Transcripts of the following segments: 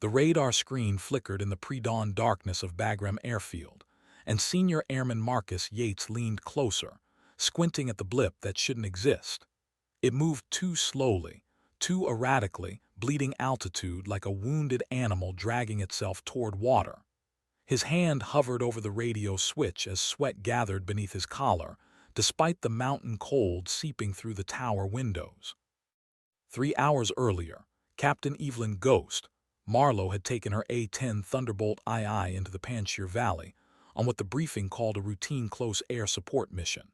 The radar screen flickered in the pre-dawn darkness of Bagram Airfield, and Senior Airman Marcus Yates leaned closer, squinting at the blip that shouldn't exist. It moved too slowly, too erratically, bleeding altitude like a wounded animal dragging itself toward water. His hand hovered over the radio switch as sweat gathered beneath his collar, despite the mountain cold seeping through the tower windows. 3 hours earlier, Captain Evelyn Ghost, Marlowe had taken her A-10 Thunderbolt II into the Panjshir Valley on what the briefing called a routine close air support mission.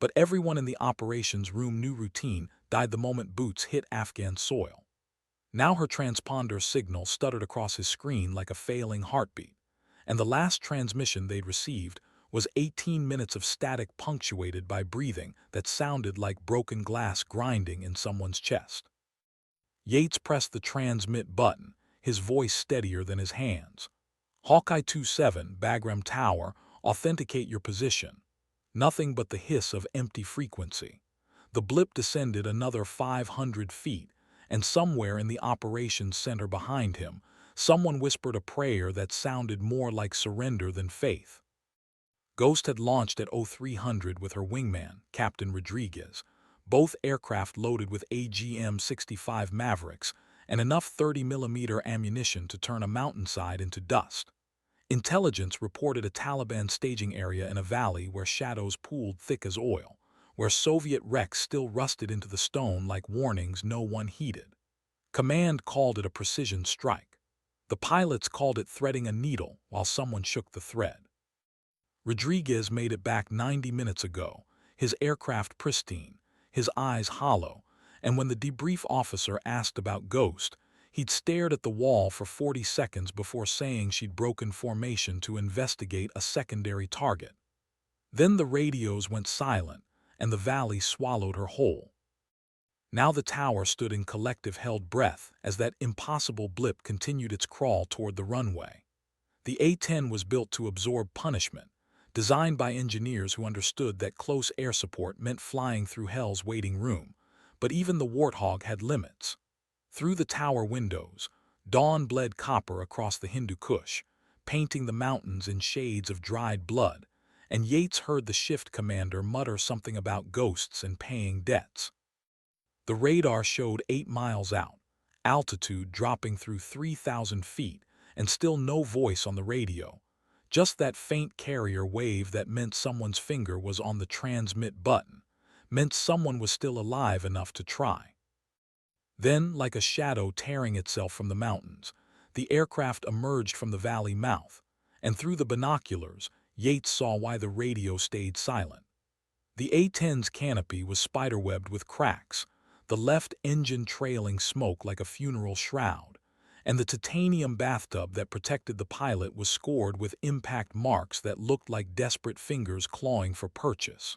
But everyone in the operations room knew routine died the moment boots hit Afghan soil. Now her transponder signal stuttered across his screen like a failing heartbeat, and the last transmission they'd received was 18 minutes of static punctuated by breathing that sounded like broken glass grinding in someone's chest. Yates pressed the transmit button, his voice steadier than his hands. Hawkeye 27, Bagram Tower, authenticate your position. Nothing but the hiss of empty frequency. The blip descended another 500 feet, and somewhere in the operations center behind him, someone whispered a prayer that sounded more like surrender than faith. Ghost had launched at 0300 with her wingman, Captain Rodriguez, both aircraft loaded with AGM-65 Mavericks and enough 30mm ammunition to turn a mountainside into dust. Intelligence reported a Taliban staging area in a valley where shadows pooled thick as oil, where Soviet wrecks still rusted into the stone like warnings no one heeded. Command called it a precision strike. The pilots called it threading a needle while someone shook the thread. Rodriguez made it back 90 minutes ago, his aircraft pristine, his eyes hollow, and when the debrief officer asked about Ghost, he'd stared at the wall for 40 seconds before saying she'd broken formation to investigate a secondary target. Then the radios went silent, and the valley swallowed her whole. Now the tower stood in collective held breath as that impossible blip continued its crawl toward the runway. The A-10 was built to absorb punishment, designed by engineers who understood that close air support meant flying through hell's waiting room, but even the Warthog had limits. Through the tower windows, dawn bled copper across the Hindu Kush, painting the mountains in shades of dried blood, and Yates heard the shift commander mutter something about ghosts and paying debts. The radar showed 8 miles out, altitude dropping through 3,000 feet, and still no voice on the radio, just that faint carrier wave that meant someone's finger was on the transmit button, meant someone was still alive enough to try. Then, like a shadow tearing itself from the mountains, the aircraft emerged from the valley mouth, and through the binoculars, Yates saw why the radio stayed silent. The A-10's canopy was spiderwebbed with cracks, the left engine trailing smoke like a funeral shroud, and the titanium bathtub that protected the pilot was scored with impact marks that looked like desperate fingers clawing for purchase.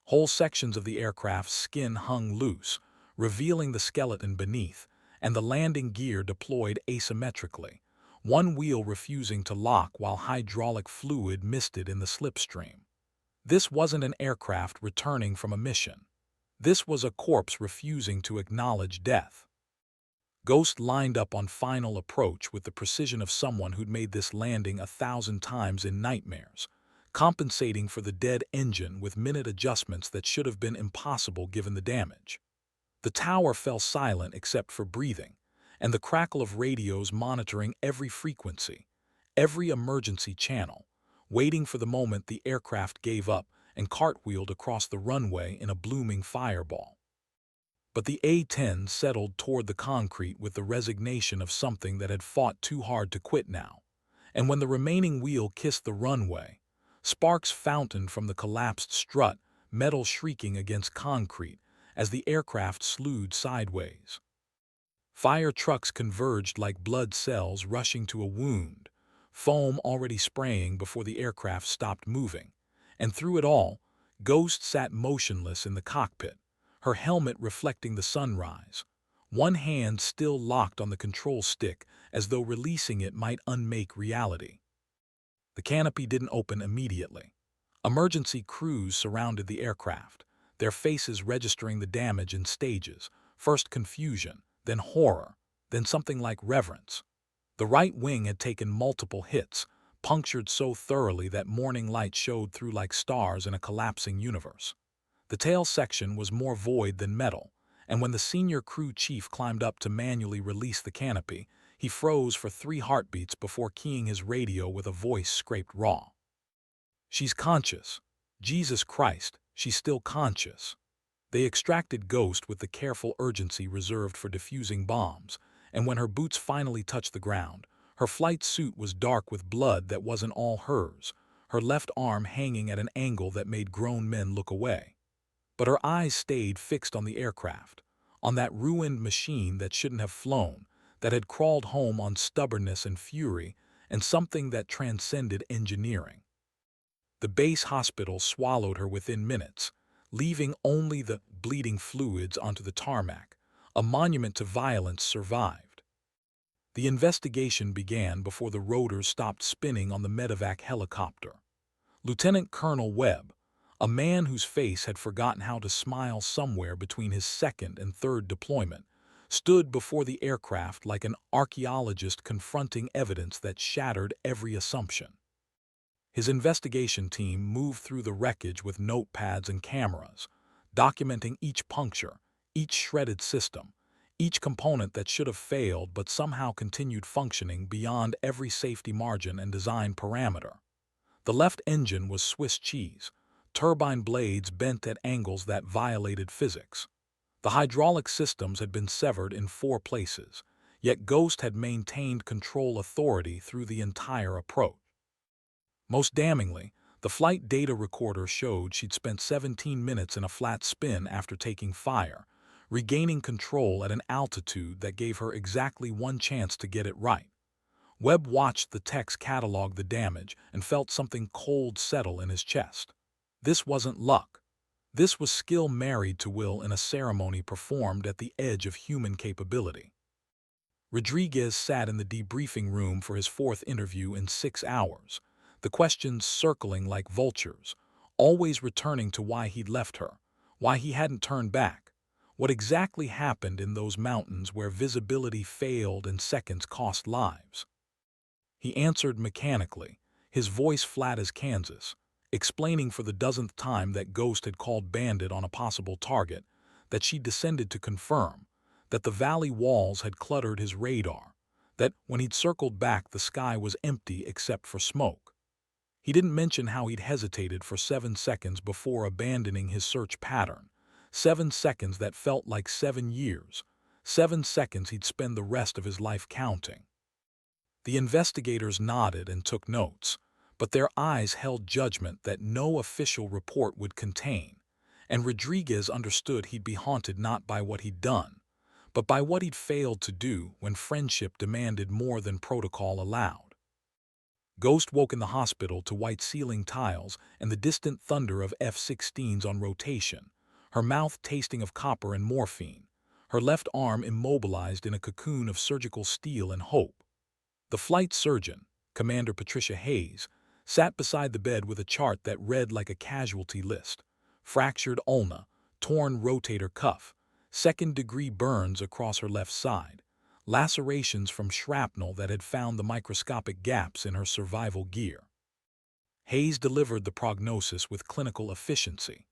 Whole sections of the aircraft's skin hung loose, revealing the skeleton beneath, and the landing gear deployed asymmetrically, one wheel refusing to lock while hydraulic fluid misted in the slipstream. This wasn't an aircraft returning from a mission. This was a corpse refusing to acknowledge death. Ghost lined up on final approach with the precision of someone who'd made this landing 1,000 times in nightmares, compensating for the dead engine with minute adjustments that should have been impossible given the damage. The tower fell silent except for breathing, and the crackle of radios monitoring every frequency, every emergency channel, waiting for the moment the aircraft gave up and cartwheeled across the runway in a blooming fireball. But the A-10 settled toward the concrete with the resignation of something that had fought too hard to quit now, and when the remaining wheel kissed the runway, sparks fountained from the collapsed strut, metal shrieking against concrete as the aircraft slewed sideways. Fire trucks converged like blood cells rushing to a wound, foam already spraying before the aircraft stopped moving, and through it all, Ghost sat motionless in the cockpit, her helmet reflecting the sunrise, one hand still locked on the control stick as though releasing it might unmake reality. The canopy didn't open immediately. Emergency crews surrounded the aircraft, their faces registering the damage in stages, first confusion, then horror, then something like reverence. The right wing had taken multiple hits, punctured so thoroughly that morning light showed through like stars in a collapsing universe. The tail section was more void than metal, and when the senior crew chief climbed up to manually release the canopy, he froze for 3 heartbeats before keying his radio with a voice scraped raw. "She's conscious. Jesus Christ, she's still conscious." They extracted Ghost with the careful urgency reserved for defusing bombs, and when her boots finally touched the ground, her flight suit was dark with blood that wasn't all hers, her left arm hanging at an angle that made grown men look away. But her eyes stayed fixed on the aircraft, on that ruined machine that shouldn't have flown, that had crawled home on stubbornness and fury, and something that transcended engineering. The base hospital swallowed her within minutes, leaving only the bleeding fluids onto the tarmac. A monument to violence survived. The investigation began before the rotors stopped spinning on the medevac helicopter. Lieutenant Colonel Webb, a man whose face had forgotten how to smile somewhere between his second and third deployment, stood before the aircraft like an archaeologist confronting evidence that shattered every assumption. His investigation team moved through the wreckage with notepads and cameras, documenting each puncture, each shredded system, each component that should have failed but somehow continued functioning beyond every safety margin and design parameter. The left engine was Swiss cheese, turbine blades bent at angles that violated physics. The hydraulic systems had been severed in 4 places, yet Ghost had maintained control authority through the entire approach. Most damningly, the flight data recorder showed she'd spent 17 minutes in a flat spin after taking fire, regaining control at an altitude that gave her exactly 1 chance to get it right. Webb watched the techs catalog the damage and felt something cold settle in his chest. This wasn't luck. This was skill married to will in a ceremony performed at the edge of human capability. Rodriguez sat in the debriefing room for his 4th interview in 6 hours, the questions circling like vultures, always returning to why he'd left her, why he hadn't turned back, what exactly happened in those mountains where visibility failed and seconds cost lives. He answered mechanically, his voice flat as Kansas, explaining for the dozenth time that Ghost had called Bandit on a possible target, that she'd descended to confirm, that the valley walls had cluttered his radar, that when he'd circled back the sky was empty except for smoke. He didn't mention how he'd hesitated for 7 seconds before abandoning his search pattern, 7 seconds that felt like 7 years, 7 seconds he'd spend the rest of his life counting. The investigators nodded and took notes, but their eyes held judgment that no official report would contain, and Rodriguez understood he'd be haunted not by what he'd done, but by what he'd failed to do when friendship demanded more than protocol allowed. Ghost woke in the hospital to white ceiling tiles and the distant thunder of F-16s on rotation, her mouth tasting of copper and morphine, her left arm immobilized in a cocoon of surgical steel and hope. The flight surgeon, Commander Patricia Hayes, sat beside the bed with a chart that read like a casualty list: fractured ulna, torn rotator cuff, second-degree burns across her left side, lacerations from shrapnel that had found the microscopic gaps in her survival gear. Hayes delivered the prognosis with clinical efficiency.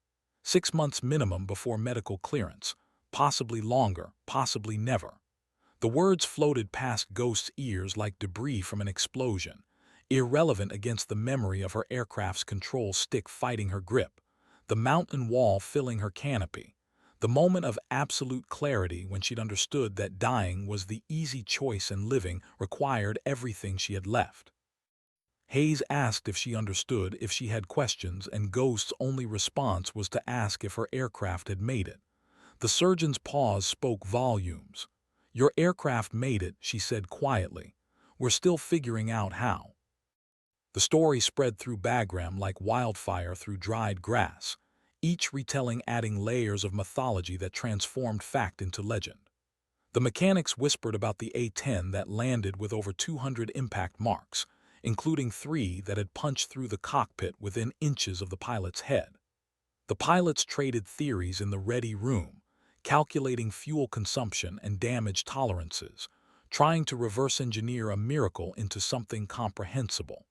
6 months minimum before medical clearance, possibly longer, possibly never. The words floated past Ghost's ears like debris from an explosion, irrelevant against the memory of her aircraft's control stick fighting her grip, the mountain wall filling her canopy, the moment of absolute clarity when she'd understood that dying was the easy choice and living required everything she had left. Hayes asked if she understood, if she had questions, and Ghost's only response was to ask if her aircraft had made it. The surgeon's pause spoke volumes. "Your aircraft made it," she said quietly. "We're still figuring out how." The story spread through Bagram like wildfire through dried grass, each retelling adding layers of mythology that transformed fact into legend. The mechanics whispered about the A-10 that landed with over 200 impact marks, including 3 that had punched through the cockpit within inches of the pilot's head. The pilots traded theories in the ready room, calculating fuel consumption and damage tolerances, trying to reverse engineer a miracle into something comprehensible.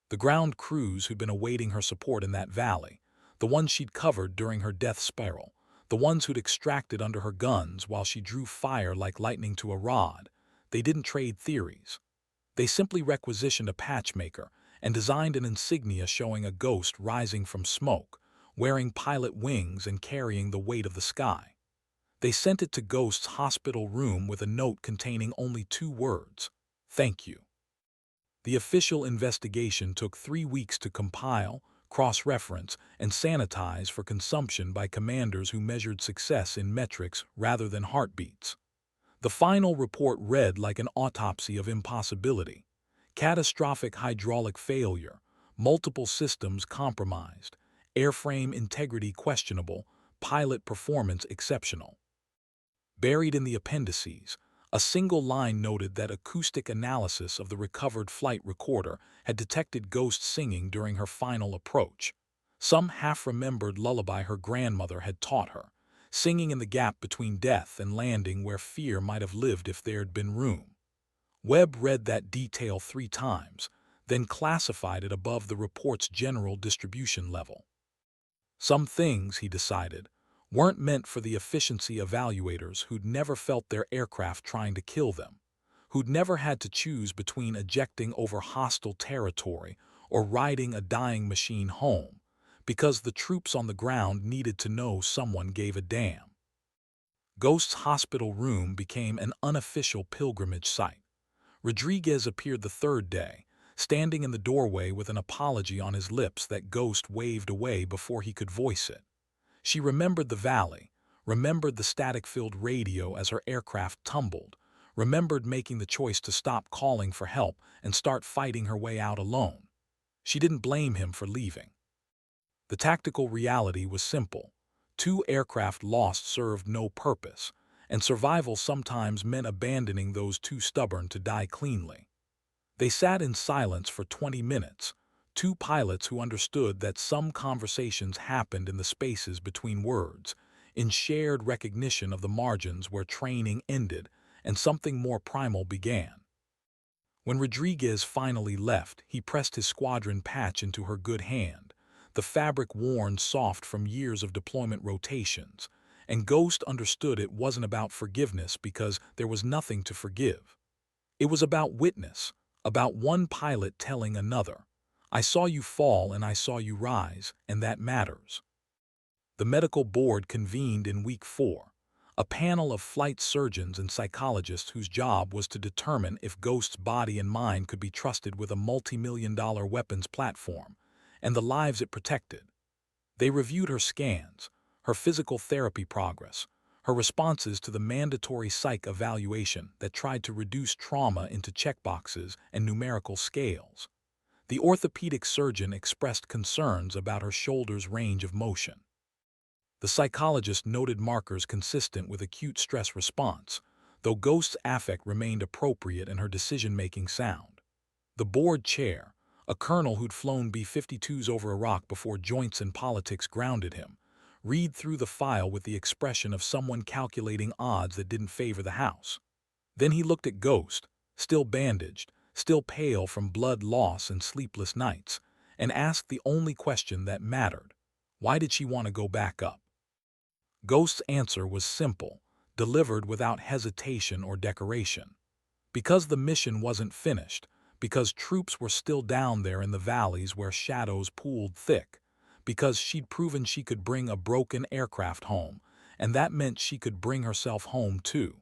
The ground crews who'd been awaiting her support in that valley, the ones she'd covered during her death spiral, the ones who'd extracted under her guns while she drew fire like lightning to a rod, they didn't trade theories. They simply requisitioned a patchmaker and designed an insignia showing a ghost rising from smoke, wearing pilot wings and carrying the weight of the sky. They sent it to Ghost's hospital room with a note containing only 2 words: "Thank you." The official investigation took 3 weeks to compile, cross-reference, and sanitize for consumption by commanders who measured success in metrics rather than heartbeats. The final report read like an autopsy of impossibility: catastrophic hydraulic failure, multiple systems compromised, airframe integrity questionable, pilot performance exceptional. Buried in the appendices, a single line noted that acoustic analysis of the recovered flight recorder had detected Ghost singing during her final approach, some half-remembered lullaby her grandmother had taught her, singing in the gap between death and landing where fear might have lived if there'd been room. Webb read that detail 3 times, then classified it above the report's general distribution level. Some things, he decided, weren't meant for the efficiency evaluators who'd never felt their aircraft trying to kill them, who'd never had to choose between ejecting over hostile territory or riding a dying machine home, because the troops on the ground needed to know someone gave a damn. Ghost's hospital room became an unofficial pilgrimage site. Rodriguez appeared the 3rd day, standing in the doorway with an apology on his lips that Ghost waved away before he could voice it. She remembered the valley, remembered the static-filled radio as her aircraft tumbled, remembered making the choice to stop calling for help and start fighting her way out alone. She didn't blame him for leaving. The tactical reality was simple: 2 aircraft lost served no purpose, and survival sometimes meant abandoning those too stubborn to die cleanly. They sat in silence for 20 minutes, 2 pilots who understood that some conversations happened in the spaces between words, in shared recognition of the margins where training ended and something more primal began. When Rodriguez finally left, he pressed his squadron patch into her good hand, the fabric worn soft from years of deployment rotations, and Ghost understood it wasn't about forgiveness because there was nothing to forgive. It was about witness, about one pilot telling another, "I saw you fall and I saw you rise, and that matters." The medical board convened in week 4, a panel of flight surgeons and psychologists whose job was to determine if Ghost's body and mind could be trusted with a multi-million-dollar weapons platform and the lives it protected. They reviewed her scans, her physical therapy progress, her responses to the mandatory psych evaluation that tried to reduce trauma into checkboxes and numerical scales. The orthopedic surgeon expressed concerns about her shoulder's range of motion. The psychologist noted markers consistent with acute stress response, though Ghost's affect remained appropriate and her decision-making sound. The board chair, a colonel who'd flown B-52s over Iraq before joints and politics grounded him, read through the file with the expression of someone calculating odds that didn't favor the house. Then he looked at Ghost, still bandaged, still pale from blood loss and sleepless nights, and asked the only question that mattered: why did she want to go back up? Ghost's answer was simple, delivered without hesitation or decoration. Because the mission wasn't finished, because troops were still down there in the valleys where shadows pooled thick, because she'd proven she could bring a broken aircraft home, and that meant she could bring herself home too.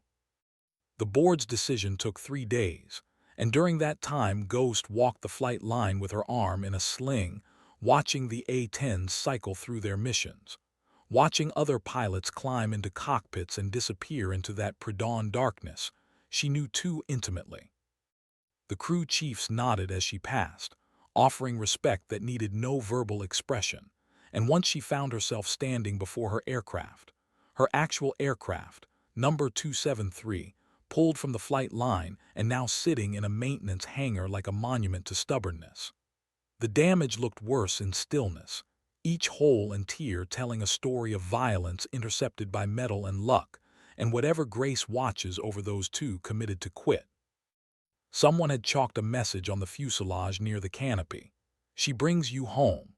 The board's decision took 3 days, and during that time Ghost walked the flight line with her arm in a sling, watching the A-10s cycle through their missions, watching other pilots climb into cockpits and disappear into that pre-dawn darkness she knew too intimately. The crew chiefs nodded as she passed, offering respect that needed no verbal expression, and once she found herself standing before her actual aircraft, number 273, pulled from the flight line and now sitting in a maintenance hangar like a monument to stubbornness. The damage looked worse in stillness, each hole and tear telling a story of violence intercepted by metal and luck, and whatever Grace watches over those two committed to quit. Someone had chalked a message on the fuselage near the canopy. "She brings you home."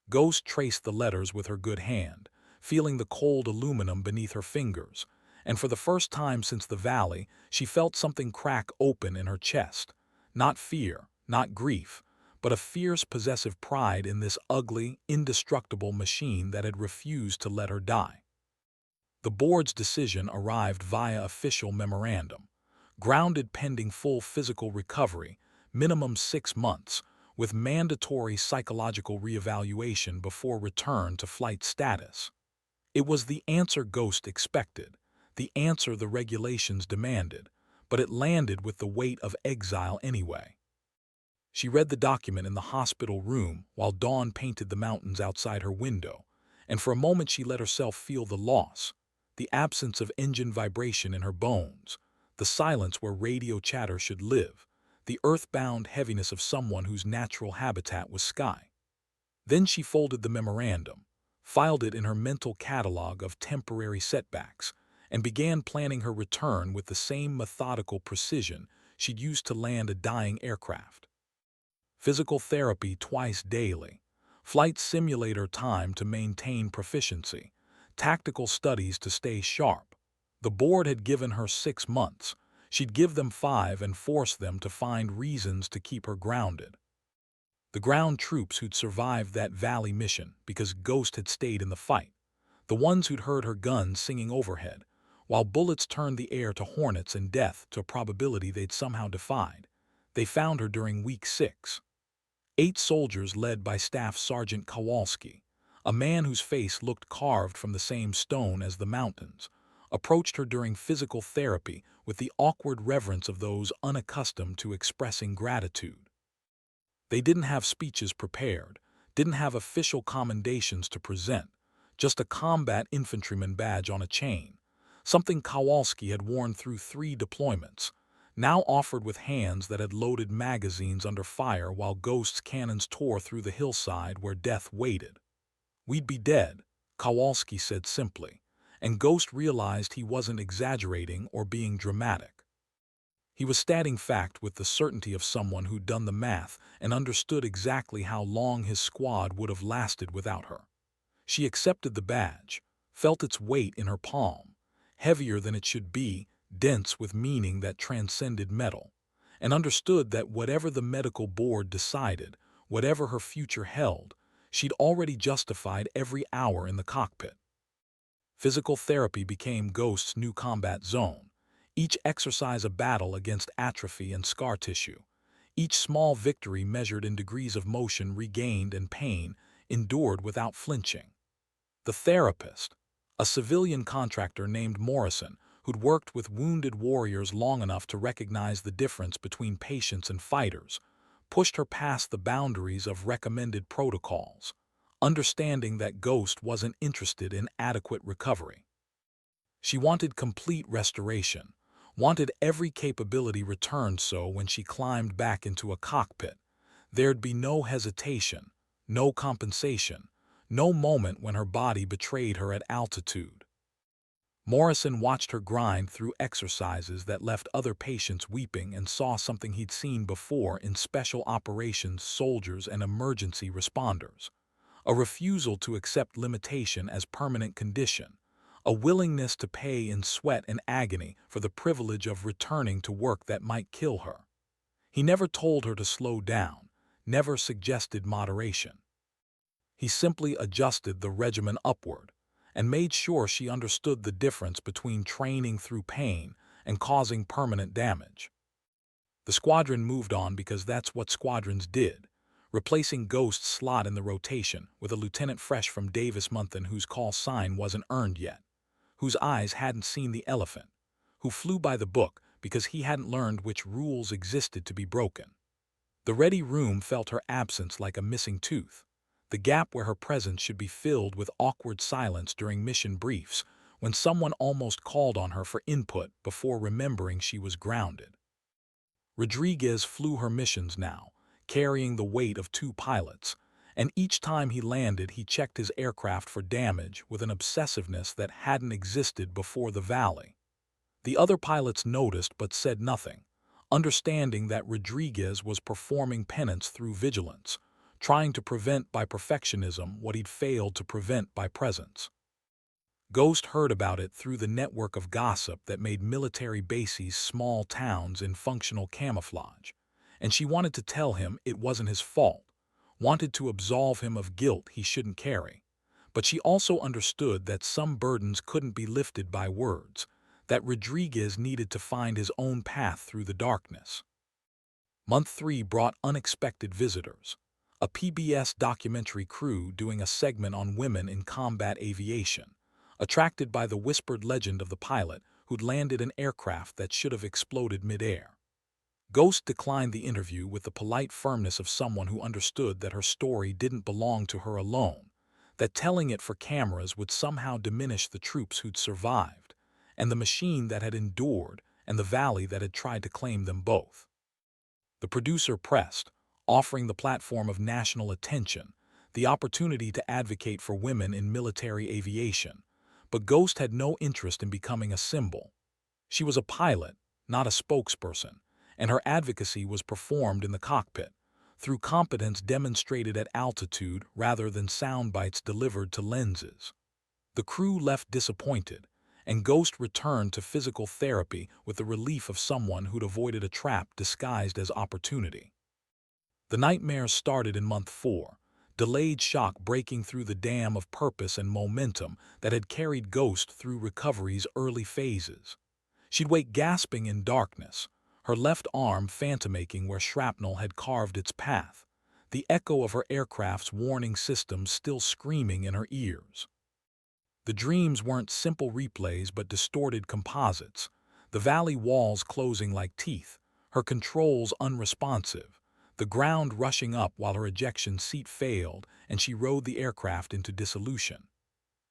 Ghost traced the letters with her good hand, feeling the cold aluminum beneath her fingers, and for the first time since the valley, she felt something crack open in her chest. Not fear, not grief, but a fierce possessive pride in this ugly, indestructible machine that had refused to let her die. The board's decision arrived via official memorandum. Grounded pending full physical recovery, minimum 6 months, with mandatory psychological reevaluation before return to flight status. It was the answer Ghost expected, the answer the regulations demanded, but it landed with the weight of exile anyway. She read the document in the hospital room while dawn painted the mountains outside her window, and for a moment she let herself feel the loss, the absence of engine vibration in her bones, the silence where radio chatter should live, the earthbound heaviness of someone whose natural habitat was sky. Then she folded the memorandum, filed it in her mental catalog of temporary setbacks, and began planning her return with the same methodical precision she'd used to land a dying aircraft. Physical therapy twice daily, flight simulator time to maintain proficiency, tactical studies to stay sharp. The board had given her 6 months. She'd give them 5 and force them to find reasons to keep her grounded. The ground troops who'd survived that valley mission because Ghost had stayed in the fight, the ones who'd heard her guns singing overhead, while bullets turned the air to hornets and death to a probability they'd somehow defied, they found her during week 6. 8 soldiers led by Staff Sergeant Kowalski, a man whose face looked carved from the same stone as the mountains, approached her during physical therapy with the awkward reverence of those unaccustomed to expressing gratitude. They didn't have speeches prepared, didn't have official commendations to present, just a combat infantryman badge on a chain, something Kowalski had worn through 3 deployments, now offered with hands that had loaded magazines under fire while Ghost's cannons tore through the hillside where death waited. "We'd be dead," Kowalski said simply, and Ghost realized he wasn't exaggerating or being dramatic. He was stating fact with the certainty of someone who'd done the math and understood exactly how long his squad would have lasted without her. She accepted the badge, felt its weight in her palm, heavier than it should be, dense with meaning that transcended metal, and understood that whatever the medical board decided, whatever her future held, she'd already justified every hour in the cockpit. Physical therapy became Ghost's new combat zone, each exercise a battle against atrophy and scar tissue, each small victory measured in degrees of motion regained and pain endured without flinching. The therapist, a civilian contractor named Morrison, who'd worked with wounded warriors long enough to recognize the difference between patients and fighters, pushed her past the boundaries of recommended protocols, understanding that Ghost wasn't interested in adequate recovery. She wanted complete restoration, wanted every capability returned so when she climbed back into a cockpit, there'd be no hesitation, no compensation, no moment when her body betrayed her at altitude. Morrison watched her grind through exercises that left other patients weeping and saw something he'd seen before in special operations soldiers and emergency responders. A refusal to accept limitation as permanent condition, a willingness to pay in sweat and agony for the privilege of returning to work that might kill her. He never told her to slow down, never suggested moderation. He simply adjusted the regimen upward, and made sure she understood the difference between training through pain and causing permanent damage. The squadron moved on because that's what squadrons did, replacing Ghost's slot in the rotation with a lieutenant fresh from Davis-Monthan whose call sign wasn't earned yet, whose eyes hadn't seen the elephant, who flew by the book because he hadn't learned which rules existed to be broken. The ready room felt her absence like a missing tooth, the gap where her presence should be filled with awkward silence during mission briefs when someone almost called on her for input before remembering she was grounded. Rodriguez flew her missions now, carrying the weight of 2 pilots, and each time he landed he checked his aircraft for damage with an obsessiveness that hadn't existed before the valley. The other pilots noticed but said nothing, understanding that Rodriguez was performing penance through vigilance, trying to prevent by perfectionism what he'd failed to prevent by presence. Ghost heard about it through the network of gossip that made military bases small towns in functional camouflage, and she wanted to tell him it wasn't his fault, wanted to absolve him of guilt he shouldn't carry. But she also understood that some burdens couldn't be lifted by words, that Rodriguez needed to find his own path through the darkness. Month 3 brought unexpected visitors. A PBS documentary crew doing a segment on women in combat aviation, attracted by the whispered legend of the pilot who'd landed an aircraft that should have exploded midair. Ghost declined the interview with the polite firmness of someone who understood that her story didn't belong to her alone, that telling it for cameras would somehow diminish the troops who'd survived, and the machine that had endured, and the valley that had tried to claim them both. The producer pressed, offering the platform of national attention, the opportunity to advocate for women in military aviation, but Ghost had no interest in becoming a symbol. She was a pilot, not a spokesperson, and her advocacy was performed in the cockpit, through competence demonstrated at altitude rather than sound bites delivered to lenses. The crew left disappointed, and Ghost returned to physical therapy with the relief of someone who'd avoided a trap disguised as opportunity. The nightmares started in month 4, delayed shock breaking through the dam of purpose and momentum that had carried Ghost through recovery's early phases. She'd wake gasping in darkness, her left arm phantomaking where shrapnel had carved its path, the echo of her aircraft's warning systems still screaming in her ears. The dreams weren't simple replays but distorted composites, the valley walls closing like teeth, her controls unresponsive, the ground rushing up while her ejection seat failed and she rode the aircraft into dissolution.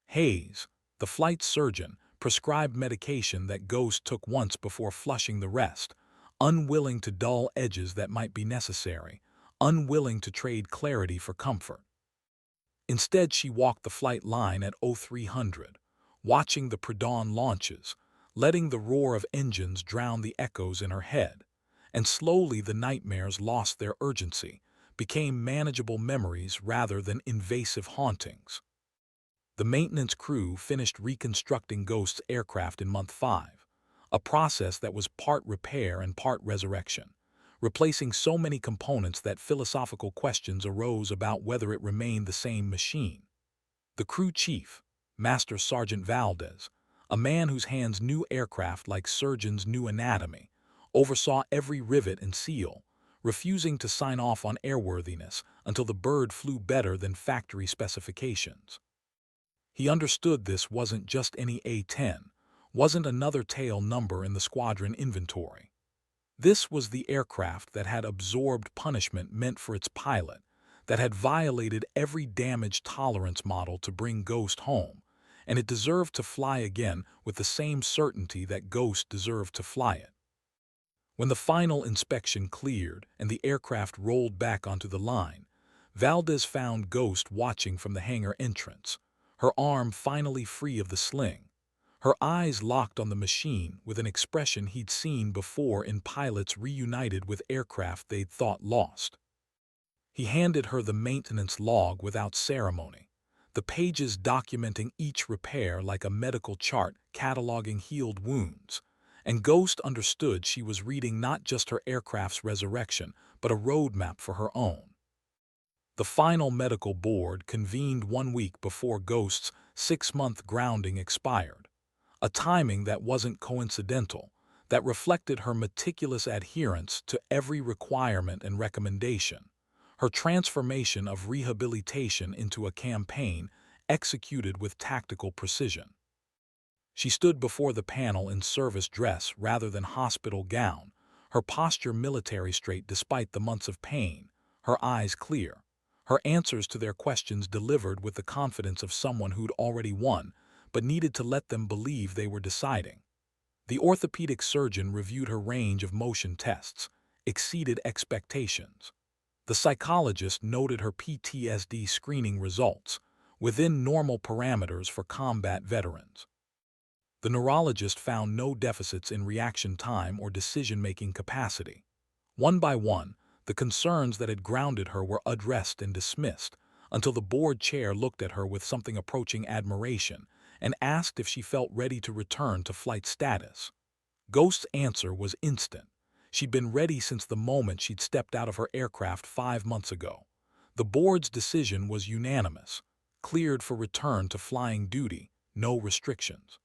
Hayes, the flight surgeon, prescribed medication that Ghost took once before flushing the rest, unwilling to dull edges that might be necessary, unwilling to trade clarity for comfort. Instead, she walked the flight line at 0300, watching the pre-dawn launches, letting the roar of engines drown the echoes in her head, and slowly the nightmares lost their urgency, became manageable memories rather than invasive hauntings. The maintenance crew finished reconstructing Ghost's aircraft in month 5, a process that was part repair and part resurrection, replacing so many components that philosophical questions arose about whether it remained the same machine. The crew chief, Master Sergeant Valdez, a man whose hands knew aircraft like surgeons knew anatomy, oversaw every rivet and seal, refusing to sign off on airworthiness until the bird flew better than factory specifications. He understood this wasn't just any A-10, wasn't another tail number in the squadron inventory. This was the aircraft that had absorbed punishment meant for its pilot, that had violated every damage tolerance model to bring Ghost home, and it deserved to fly again with the same certainty that Ghost deserved to fly it. When the final inspection cleared and the aircraft rolled back onto the line, Valdez found Ghost watching from the hangar entrance, her arm finally free of the sling, her eyes locked on the machine with an expression he'd seen before in pilots reunited with aircraft they'd thought lost. He handed her the maintenance log without ceremony, the pages documenting each repair like a medical chart cataloging healed wounds, and Ghost understood she was reading not just her aircraft's resurrection, but a roadmap for her own. The final medical board convened 1 week before Ghost's 6-month grounding expired, a timing that wasn't coincidental, that reflected her meticulous adherence to every requirement and recommendation, her transformation of rehabilitation into a campaign executed with tactical precision. She stood before the panel in service dress rather than hospital gown, her posture military straight despite the months of pain, her eyes clear, her answers to their questions delivered with the confidence of someone who'd already won, but needed to let them believe they were deciding. The orthopedic surgeon reviewed her range of motion tests, exceeded expectations. The psychologist noted her PTSD screening results, within normal parameters for combat veterans. The neurologist found no deficits in reaction time or decision-making capacity. One by one, the concerns that had grounded her were addressed and dismissed, until the board chair looked at her with something approaching admiration and asked if she felt ready to return to flight status. Ghost's answer was instant. She'd been ready since the moment she'd stepped out of her aircraft 5 months ago. The board's decision was unanimous, cleared for return to flying duty, no restrictions.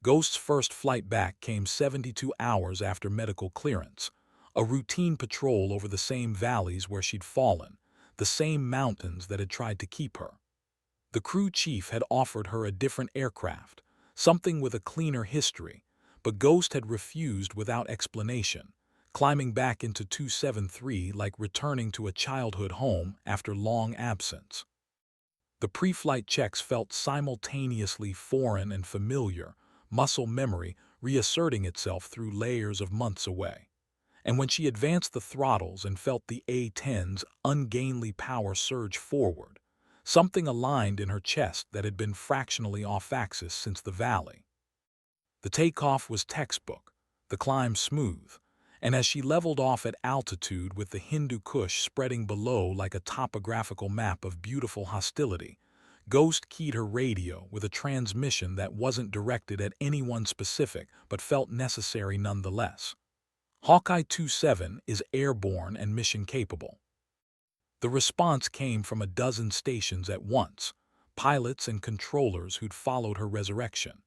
Ghost's first flight back came 72 hours after medical clearance, a routine patrol over the same valleys where she'd fallen, the same mountains that had tried to keep her. The crew chief had offered her a different aircraft, something with a cleaner history, but Ghost had refused without explanation, climbing back into 273 like returning to a childhood home after long absence. The pre-flight checks felt simultaneously foreign and familiar, muscle memory reasserting itself through layers of months away. And when she advanced the throttles and felt the A-10's ungainly power surge forward, something aligned in her chest that had been fractionally off-axis since the valley. The takeoff was textbook, the climb smooth, and as she leveled off at altitude with the Hindu Kush spreading below like a topographical map of beautiful hostility, Ghost keyed her radio with a transmission that wasn't directed at anyone specific but felt necessary nonetheless. Hawkeye 27 is airborne and mission-capable. The response came from a dozen stations at once, pilots and controllers who'd followed her resurrection,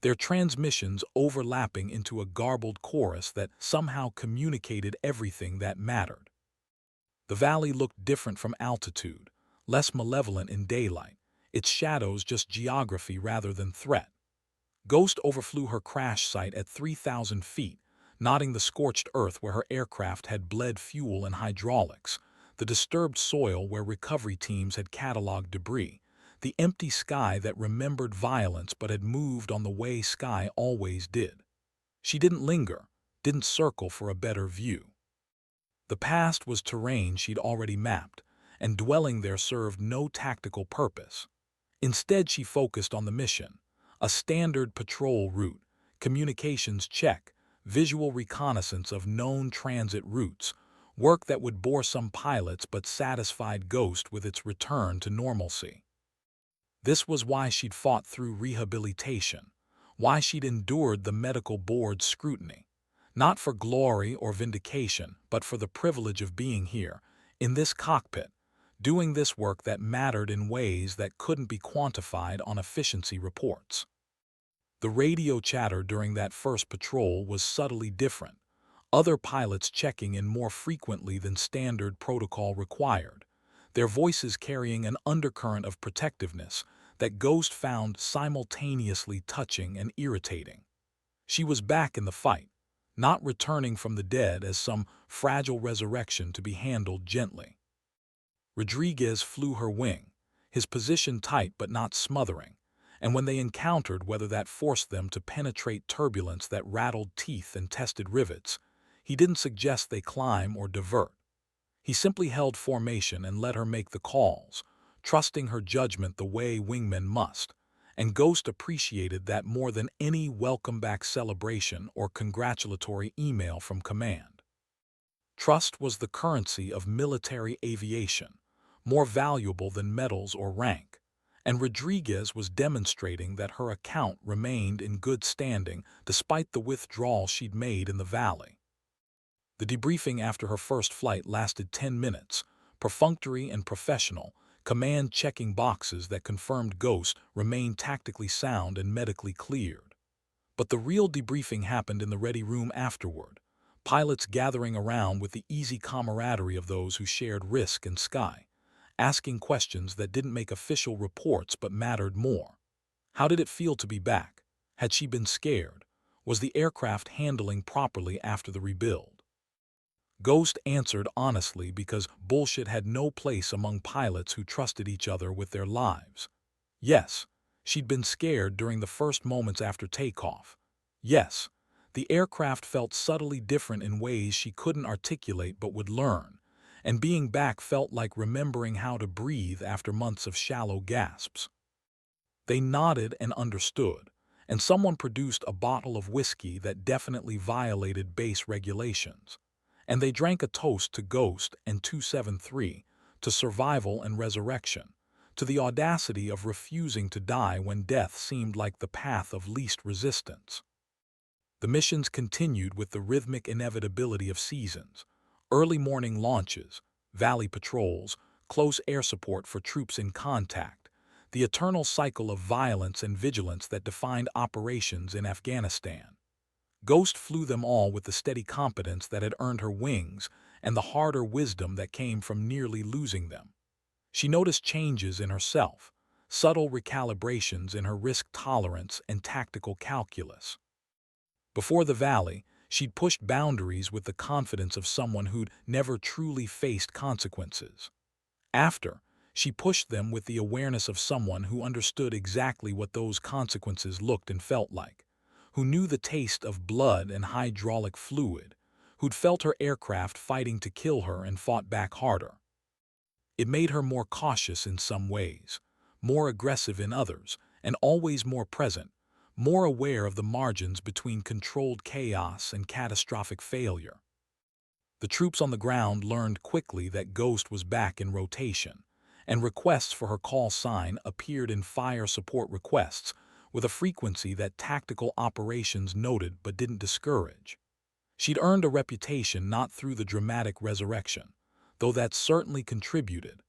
their transmissions overlapping into a garbled chorus that somehow communicated everything that mattered. The valley looked different from altitude, less malevolent in daylight, its shadows just geography rather than threat. Ghost overflew her crash site at 3,000 feet, nodding the scorched earth where her aircraft had bled fuel and hydraulics, the disturbed soil where recovery teams had cataloged debris, the empty sky that remembered violence but had moved on the way sky always did. She didn't linger, didn't circle for a better view. The past was terrain she'd already mapped, and dwelling there served no tactical purpose. Instead, she focused on the mission, a standard patrol route, communications check, visual reconnaissance of known transit routes, work that would bore some pilots but satisfied Ghost with its return to normalcy. This was why she'd fought through rehabilitation, why she'd endured the medical board's scrutiny, not for glory or vindication, but for the privilege of being here, in this cockpit, doing this work that mattered in ways that couldn't be quantified on efficiency reports. The radio chatter during that first patrol was subtly different, other pilots checking in more frequently than standard protocol required, their voices carrying an undercurrent of protectiveness that Ghost found simultaneously touching and irritating. She was back in the fight, not returning from the dead as some fragile resurrection to be handled gently. Rodriguez flew her wing, his position tight but not smothering, and when they encountered whether that forced them to penetrate turbulence that rattled teeth and tested rivets, he didn't suggest they climb or divert. He simply held formation and let her make the calls, trusting her judgment the way wingmen must, and Ghost appreciated that more than any welcome-back celebration or congratulatory email from command. Trust was the currency of military aviation, more valuable than medals or rank, and Rodriguez was demonstrating that her account remained in good standing despite the withdrawal she'd made in the valley. The debriefing after her first flight lasted 10 minutes, perfunctory and professional, command checking boxes that confirmed Ghost remained tactically sound and medically cleared. But the real debriefing happened in the ready room afterward, pilots gathering around with the easy camaraderie of those who shared risk and sky, asking questions that didn't make official reports but mattered more. How did it feel to be back? Had she been scared? Was the aircraft handling properly after the rebuild? Ghost answered honestly because bullshit had no place among pilots who trusted each other with their lives. Yes, she'd been scared during the first moments after takeoff. Yes, the aircraft felt subtly different in ways she couldn't articulate but would learn. and being back felt like remembering how to breathe after months of shallow gasps. They nodded and understood, and someone produced a bottle of whiskey that definitely violated base regulations. And they drank a toast to Ghost and 273, to survival and resurrection, to the audacity of refusing to die when death seemed like the path of least resistance. The missions continued with the rhythmic inevitability of seasons: early morning launches, valley patrols, close air support for troops in contact, the eternal cycle of violence and vigilance that defined operations in Afghanistan. Ghost flew them all with the steady competence that had earned her wings and the harder wisdom that came from nearly losing them. She noticed changes in herself, subtle recalibrations in her risk tolerance and tactical calculus. Before the valley, she'd pushed boundaries with the confidence of someone who'd never truly faced consequences. After, she pushed them with the awareness of someone who understood exactly what those consequences looked and felt like, who knew the taste of blood and hydraulic fluid, who'd felt her aircraft fighting to kill her and fought back harder. It made her more cautious in some ways, more aggressive in others, and always more present, more aware of the margins between controlled chaos and catastrophic failure. The troops on the ground learned quickly that Ghost was back in rotation, and requests for her call sign appeared in fire support requests with a frequency that tactical operations noted but didn't discourage. She'd earned a reputation not through the dramatic resurrection, though that certainly contributed,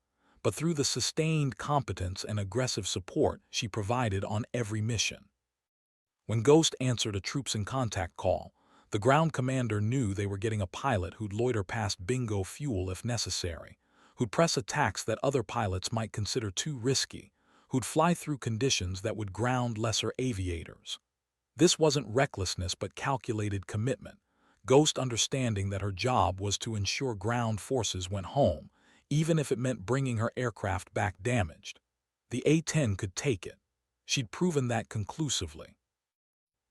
but through the sustained competence and aggressive support she provided on every mission. When Ghost answered a troops in contact call, the ground commander knew they were getting a pilot who'd loiter past bingo fuel if necessary, who'd press attacks that other pilots might consider too risky, who'd fly through conditions that would ground lesser aviators. This wasn't recklessness but calculated commitment, Ghost understanding that her job was to ensure ground forces went home, even if it meant bringing her aircraft back damaged. The A-10 could take it. She'd proven that conclusively.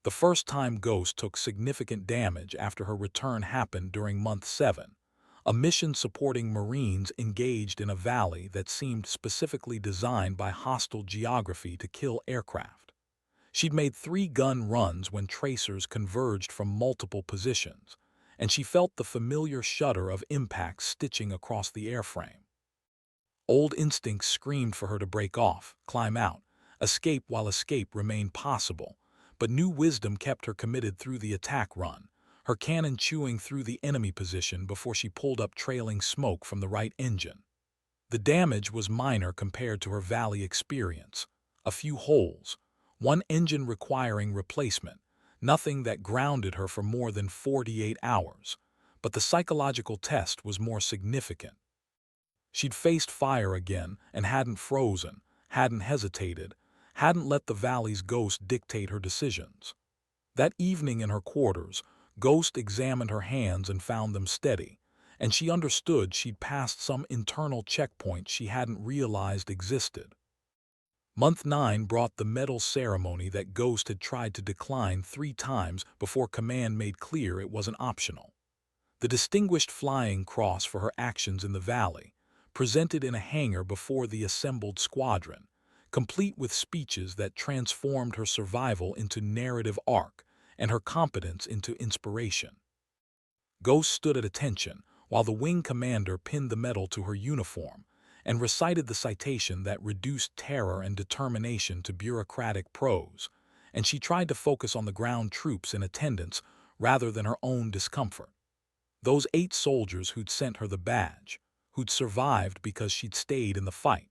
The first time Ghost took significant damage after her return happened during Month 7, a mission supporting Marines engaged in a valley that seemed specifically designed by hostile geography to kill aircraft. She'd made 3 gun runs when tracers converged from multiple positions, and she felt the familiar shudder of impact stitching across the airframe. Old instincts screamed for her to break off, climb out, escape while escape remained possible, but new wisdom kept her committed through the attack run, her cannon chewing through the enemy position before she pulled up trailing smoke from the right engine. The damage was minor compared to her valley experience: a few holes, one engine requiring replacement, nothing that grounded her for more than 48 hours, but the psychological test was more significant. She'd faced fire again and hadn't frozen, hadn't hesitated, hadn't let the valley's ghost dictate her decisions. That evening in her quarters, Ghost examined her hands and found them steady, and she understood she'd passed some internal checkpoint she hadn't realized existed. Month 9 brought the medal ceremony that Ghost had tried to decline 3 times before command made clear it wasn't optional. The Distinguished Flying Cross for her actions in the valley, presented in a hangar before the assembled squadron, complete with speeches that transformed her survival into narrative arc and her competence into inspiration. Ghost stood at attention while the wing commander pinned the medal to her uniform and recited the citation that reduced terror and determination to bureaucratic prose, and she tried to focus on the ground troops in attendance rather than her own discomfort. Those 8 soldiers who'd sent her the badge, who'd survived because she'd stayed in the fight.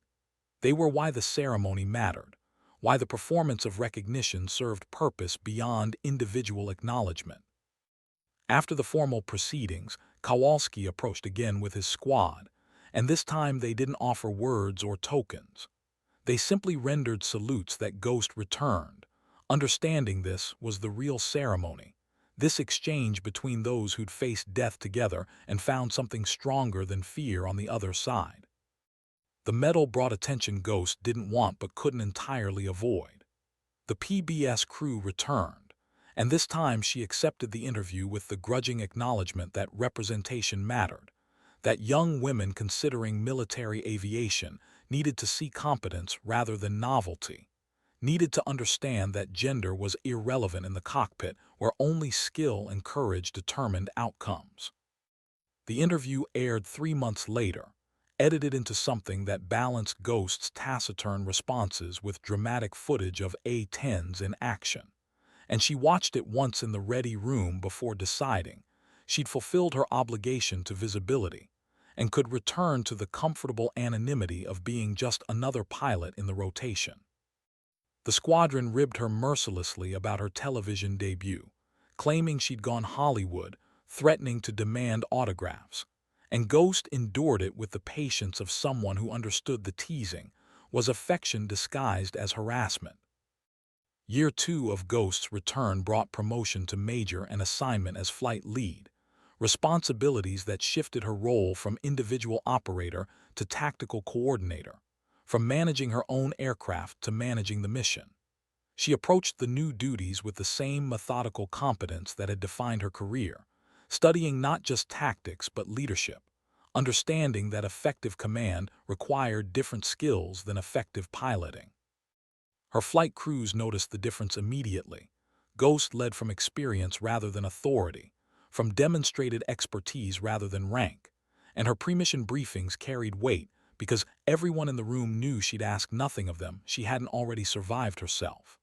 They were why the ceremony mattered, why the performance of recognition served purpose beyond individual acknowledgement. After the formal proceedings, Kowalski approached again with his squad, and this time they didn't offer words or tokens. They simply rendered salutes that Ghost returned. Understanding this was the real ceremony, this exchange between those who'd faced death together and found something stronger than fear on the other side. The medal brought attention Ghost didn't want but couldn't entirely avoid. The PBS crew returned, and this time she accepted the interview with the grudging acknowledgement that representation mattered, that young women considering military aviation needed to see competence rather than novelty, needed to understand that gender was irrelevant in the cockpit where only skill and courage determined outcomes. The interview aired 3 months later, edited into something that balanced Ghost's taciturn responses with dramatic footage of A-10s in action, and she watched it once in the ready room before deciding she'd fulfilled her obligation to visibility and could return to the comfortable anonymity of being just another pilot in the rotation. The squadron ribbed her mercilessly about her television debut, claiming she'd gone Hollywood, threatening to demand autographs, and Ghost endured it with the patience of someone who understood the teasing was affection disguised as harassment. Year 2 of Ghost's return brought promotion to major and assignment as flight lead, responsibilities that shifted her role from individual operator to tactical coordinator, from managing her own aircraft to managing the mission. She approached the new duties with the same methodical competence that had defined her career, studying not just tactics but leadership, understanding that effective command required different skills than effective piloting. Her flight crews noticed the difference immediately. Ghost led from experience rather than authority, from demonstrated expertise rather than rank, and her pre-mission briefings carried weight because everyone in the room knew she'd ask nothing of them she hadn't already survived herself.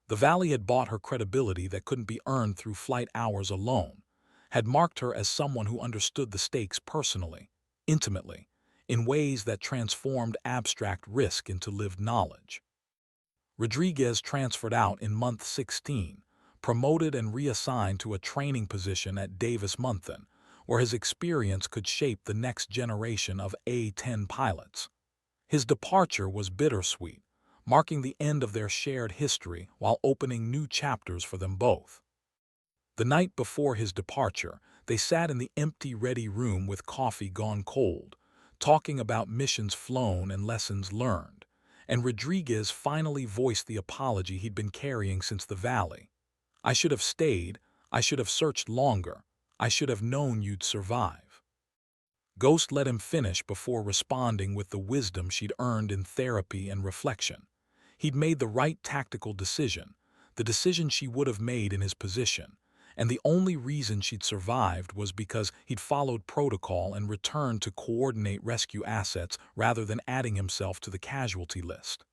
The Valley had bought her credibility that couldn't be earned through flight hours alone, had marked her as someone who understood the stakes personally, intimately, in ways that transformed abstract risk into lived knowledge. Rodriguez transferred out in month 16, promoted and reassigned to a training position at Davis-Monthan, where his experience could shape the next generation of A-10 pilots. His departure was bittersweet, marking the end of their shared history while opening new chapters for them both. The night before his departure, they sat in the empty ready room with coffee gone cold, talking about missions flown and lessons learned, and Rodriguez finally voiced the apology he'd been carrying since the Valley. "I should have stayed, I should have searched longer, I should have known you'd survive." Ghost let him finish before responding with the wisdom she'd earned in therapy and reflection. He'd made the right tactical decision, the decision she would have made in his position, and the only reason she'd survived was because he'd followed protocol and returned to coordinate rescue assets rather than adding himself to the casualty list.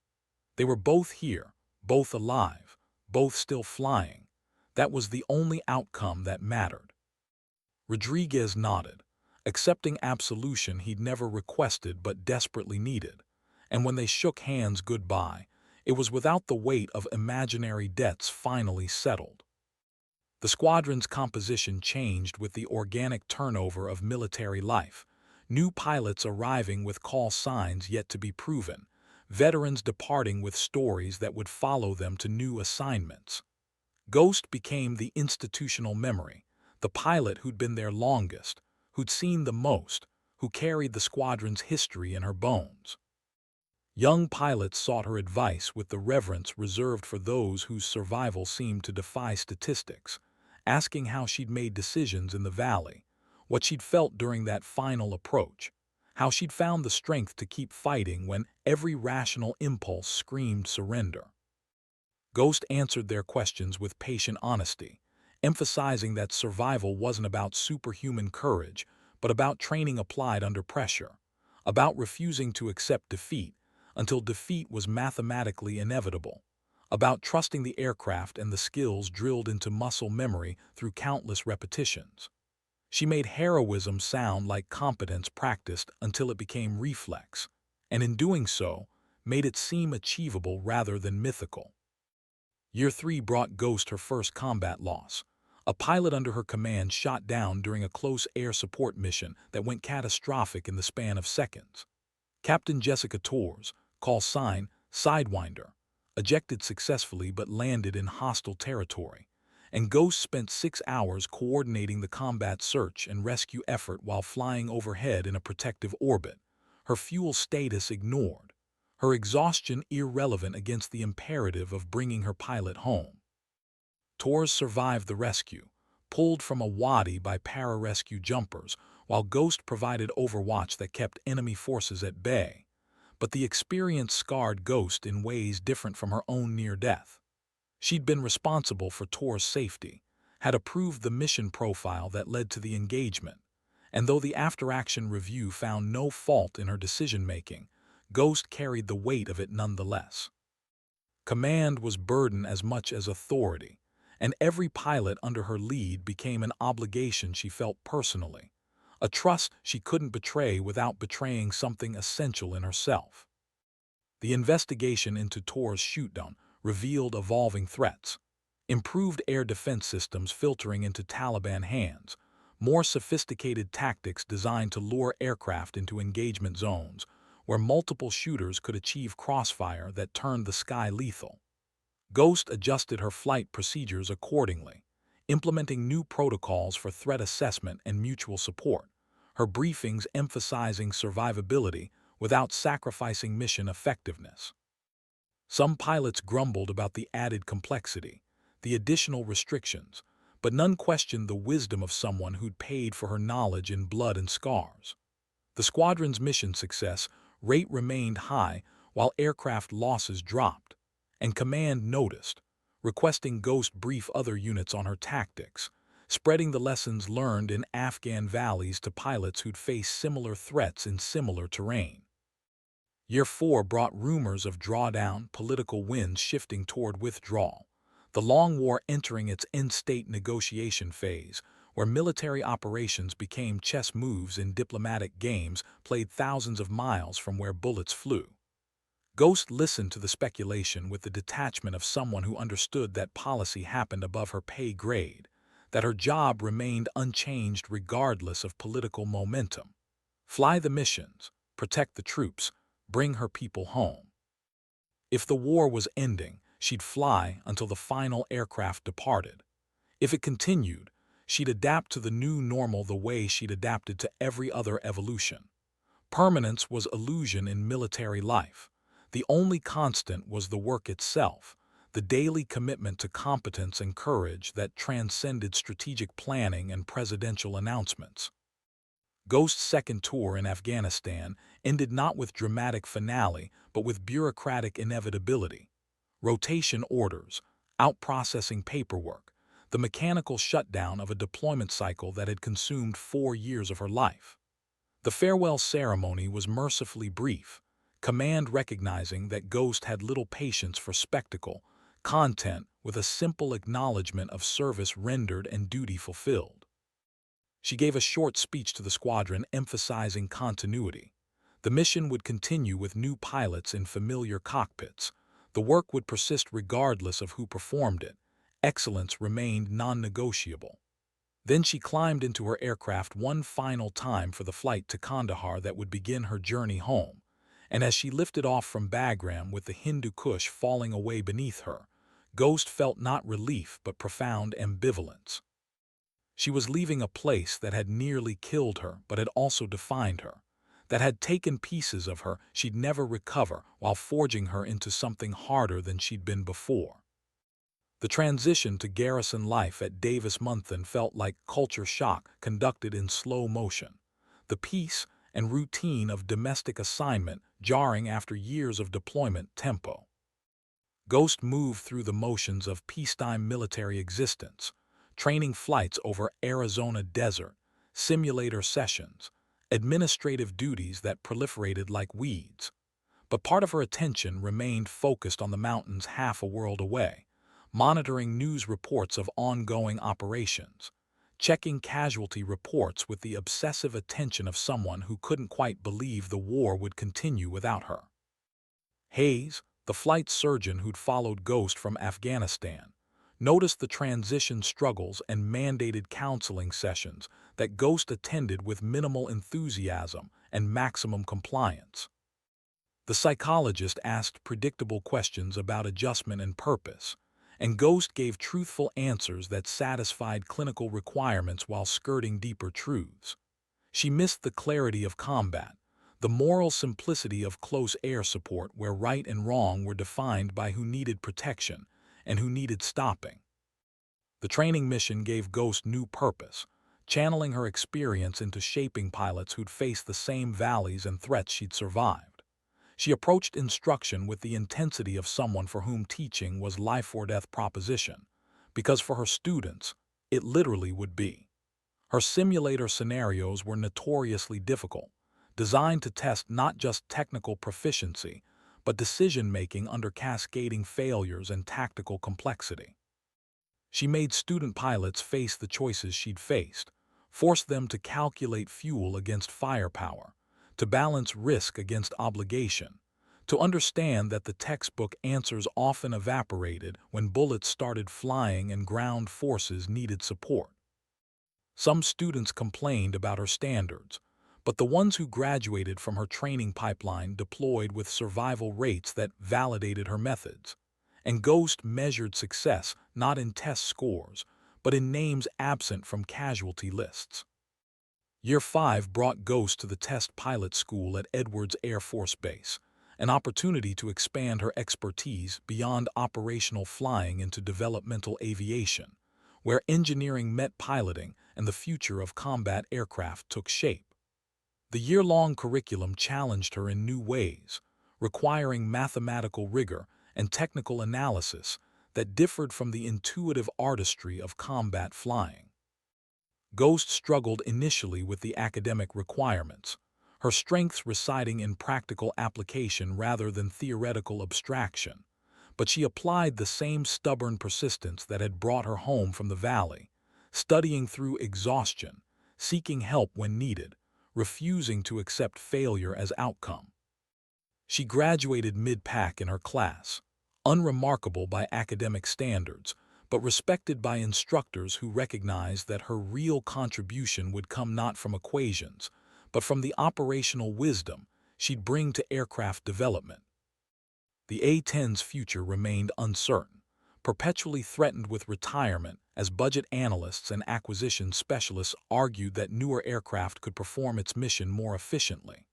They were both here, both alive, both still flying. That was the only outcome that mattered. Rodriguez nodded, accepting absolution he'd never requested but desperately needed, and when they shook hands goodbye, it was without the weight of imaginary debts finally settled. The squadron's composition changed with the organic turnover of military life, new pilots arriving with call signs yet to be proven, veterans departing with stories that would follow them to new assignments. Ghost became the institutional memory, the pilot who'd been there longest, who'd seen the most, who carried the squadron's history in her bones. Young pilots sought her advice with the reverence reserved for those whose survival seemed to defy statistics, asking how she'd made decisions in the Valley, what she'd felt during that final approach, how she'd found the strength to keep fighting when every rational impulse screamed surrender. Ghost answered their questions with patient honesty, emphasizing that survival wasn't about superhuman courage, but about training applied under pressure, about refusing to accept defeat until defeat was mathematically inevitable, about trusting the aircraft and the skills drilled into muscle memory through countless repetitions. She made heroism sound like competence practiced until it became reflex, and in doing so, made it seem achievable rather than mythical. Year 3 brought Ghost her first combat loss. A pilot under her command shot down during a close air support mission that went catastrophic in the span of seconds. Captain Jessica Torres, call sign Sidewinder, ejected successfully but landed in hostile territory, and Ghost spent 6 hours coordinating the combat search and rescue effort while flying overhead in a protective orbit, her fuel status ignored, her exhaustion irrelevant against the imperative of bringing her pilot home. Torres survived the rescue, pulled from a wadi by pararescue jumpers, while Ghost provided overwatch that kept enemy forces at bay. But the experience scarred Ghost in ways different from her own near death. She'd been responsible for Tor's safety, had approved the mission profile that led to the engagement, and though the after-action review found no fault in her decision-making, Ghost carried the weight of it nonetheless. Command was burden as much as authority, and every pilot under her lead became an obligation she felt personally, a trust she couldn't betray without betraying something essential in herself. The investigation into Tor's shootdown revealed evolving threats, improved air defense systems filtering into Taliban hands, more sophisticated tactics designed to lure aircraft into engagement zones, where multiple shooters could achieve crossfire that turned the sky lethal. Ghost adjusted her flight procedures accordingly, implementing new protocols for threat assessment and mutual support, her briefings emphasizing survivability without sacrificing mission effectiveness. Some pilots grumbled about the added complexity, the additional restrictions, but none questioned the wisdom of someone who'd paid for her knowledge in blood and scars. The squadron's mission success rate remained high while aircraft losses dropped, and Command noticed, requesting Ghost brief other units on her tactics, spreading the lessons learned in Afghan valleys to pilots who'd faced similar threats in similar terrain. Year 4 brought rumors of drawdown, political winds shifting toward withdrawal, the long war entering its end-state negotiation phase, where military operations became chess moves in diplomatic games played thousands of miles from where bullets flew. Ghost listened to the speculation with the detachment of someone who understood that policy happened above her pay grade, that her job remained unchanged regardless of political momentum. Fly the missions, protect the troops, bring her people home. If the war was ending, she'd fly until the final aircraft departed. If it continued, she'd adapt to the new normal the way she'd adapted to every other evolution. Permanence was illusion in military life. The only constant was the work itself, the daily commitment to competence and courage that transcended strategic planning and presidential announcements. Ghost's second tour in Afghanistan ended not with dramatic finale, but with bureaucratic inevitability. Rotation orders, out-processing paperwork, the mechanical shutdown of a deployment cycle that had consumed 4 years of her life. The farewell ceremony was mercifully brief, Command recognizing that Ghost had little patience for spectacle, content with a simple acknowledgement of service rendered and duty fulfilled. She gave a short speech to the squadron emphasizing continuity. The mission would continue with new pilots in familiar cockpits. The work would persist regardless of who performed it. Excellence remained non-negotiable. Then she climbed into her aircraft one final time for the flight to Kandahar that would begin her journey home. And as she lifted off from Bagram with the Hindu Kush falling away beneath her, Ghost felt not relief but profound ambivalence. She was leaving a place that had nearly killed her but had also defined her, that had taken pieces of her she'd never recover while forging her into something harder than she'd been before. The transition to garrison life at Davis-Monthan felt like culture shock conducted in slow motion, the peace and routine of domestic assignment jarring after years of deployment tempo. Ghost moved through the motions of peacetime military existence, training flights over Arizona desert, simulator sessions, administrative duties that proliferated like weeds. But part of her attention remained focused on the mountains half a world away, monitoring news reports of ongoing operations, checking casualty reports with the obsessive attention of someone who couldn't quite believe the war would continue without her. Hayes, the flight surgeon who'd followed Ghost from Afghanistan, noticed the transition struggles and mandated counseling sessions that Ghost attended with minimal enthusiasm and maximum compliance. The psychologist asked predictable questions about adjustment and purpose, and Ghost gave truthful answers that satisfied clinical requirements while skirting deeper truths. She missed the clarity of combat, the moral simplicity of close air support where right and wrong were defined by who needed protection and who needed stopping. The training mission gave Ghost new purpose, channeling her experience into shaping pilots who'd faced the same valleys and threats she'd survived. She approached instruction with the intensity of someone for whom teaching was life-or-death proposition, because for her students, it literally would be. Her simulator scenarios were notoriously difficult, designed to test not just technical proficiency, but decision-making under cascading failures and tactical complexity. She made student pilots face the choices she'd faced, forced them to calculate fuel against firepower, to balance risk against obligation, to understand that the textbook answers often evaporated when bullets started flying and ground forces needed support. Some students complained about her standards, but the ones who graduated from her training pipeline deployed with survival rates that validated her methods. And Ghost measured success not in test scores, but in names absent from casualty lists. Year 5 brought Ghost to the test pilot school at Edwards Air Force Base, an opportunity to expand her expertise beyond operational flying into developmental aviation, where engineering met piloting and the future of combat aircraft took shape. The year-long curriculum challenged her in new ways, requiring mathematical rigor and technical analysis that differed from the intuitive artistry of combat flying. Ghost struggled initially with the academic requirements, her strengths residing in practical application rather than theoretical abstraction, but she applied the same stubborn persistence that had brought her home from the valley, studying through exhaustion, seeking help when needed, refusing to accept failure as outcome. She graduated mid-pack in her class, unremarkable by academic standards, but respected by instructors who recognized that her real contribution would come not from equations, but from the operational wisdom she'd bring to aircraft development. The A-10's future remained uncertain, perpetually threatened with retirement as budget analysts and acquisition specialists argued that newer aircraft could perform its mission more efficiently.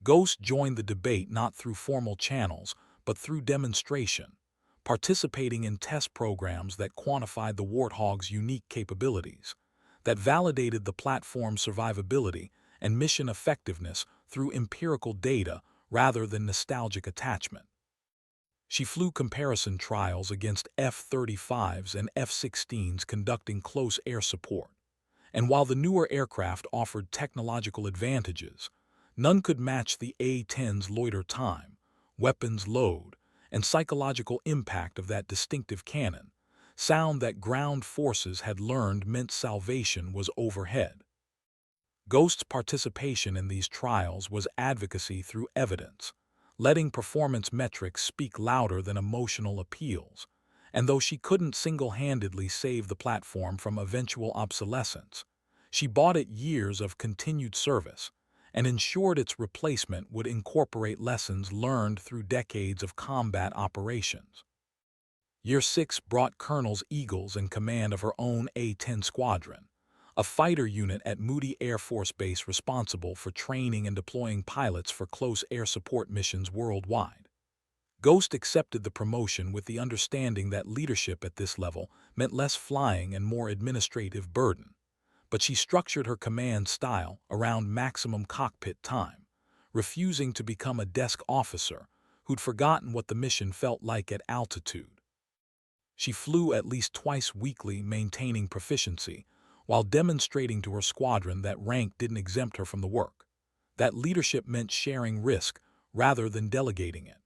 Ghost joined the debate not through formal channels, but through demonstration, participating in test programs that quantified the Warthog's unique capabilities, that validated the platform's survivability and mission effectiveness through empirical data rather than nostalgic attachment. She flew comparison trials against F-35s and F-16s conducting close air support, and while the newer aircraft offered technological advantages, none could match the A-10's loiter time, weapons load, and psychological impact of that distinctive cannon, sound that ground forces had learned meant salvation was overhead. Ghost's participation in these trials was advocacy through evidence, letting performance metrics speak louder than emotional appeals, and though she couldn't single-handedly save the platform from eventual obsolescence, she bought it years of continued service and ensured its replacement would incorporate lessons learned through decades of combat operations. Year 6 brought Colonels Eagles in command of her own A-10 squadron, a fighter unit at Moody Air Force Base responsible for training and deploying pilots for close air support missions worldwide. Ghost accepted the promotion with the understanding that leadership at this level meant less flying and more administrative burden, but she structured her command style around maximum cockpit time, refusing to become a desk officer who'd forgotten what the mission felt like at altitude. She flew at least twice weekly, maintaining proficiency, while demonstrating to her squadron that rank didn't exempt her from the work, that leadership meant sharing risk rather than delegating it.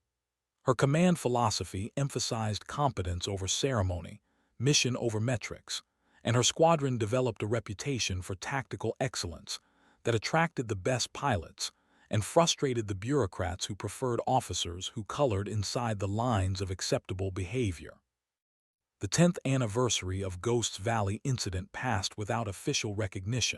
Her command philosophy emphasized competence over ceremony, mission over metrics, and her squadron developed a reputation for tactical excellence that attracted the best pilots and frustrated the bureaucrats who preferred officers who colored inside the lines of acceptable behavior. The 10th anniversary of Ghost's Valley incident passed without official recognition.